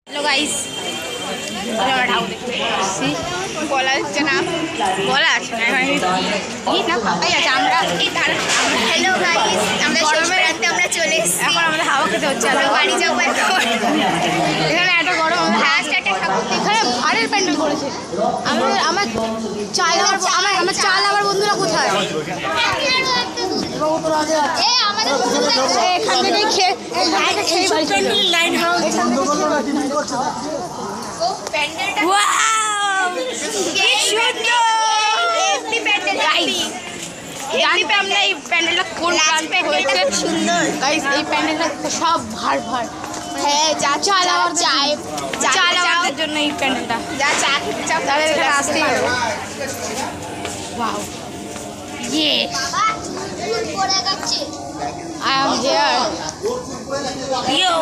Hello guys আমরা ঢাউ দেখতে এসেছি বলা হচ্ছে না বলা আছে না কি না পাতাই আছে আমরা হ্যালো গাইস আমরা শেষপ্রান্তে আমরা চলে এসেছি এখন আমাদের হাওয়া খেতে হচ্ছে আমরা বাড়ি যাবো এখন এখানে এত গরম লাস্ট একটা ঠাকুর এখানে ভারের প্যান্ডেল করেছে আমার চাল আমার চাল আমার বন্ধুরা কোথায় এখান থেকে খেয়ে লাইন হাউস প্যান্ডেলটা ওয়াও কি সুন্দর এমনি প্যান্ডেল গাইস জানতে আমরা এই প্যান্ডেলটা কোন প্রান্তে হয়েছে সুন্দর গাইস এই প্যান্ডেলটা সব ভার ভার হ্যাঁ যা চাল আমার চায় চাল আমাদের জন্য এই প্যান্ডেলটা যা চা খেতে চাও তাদের এখানে আসতেই হবে ওয়াও ইয়েস পড়ে যাচ্ছে I am here. Yo.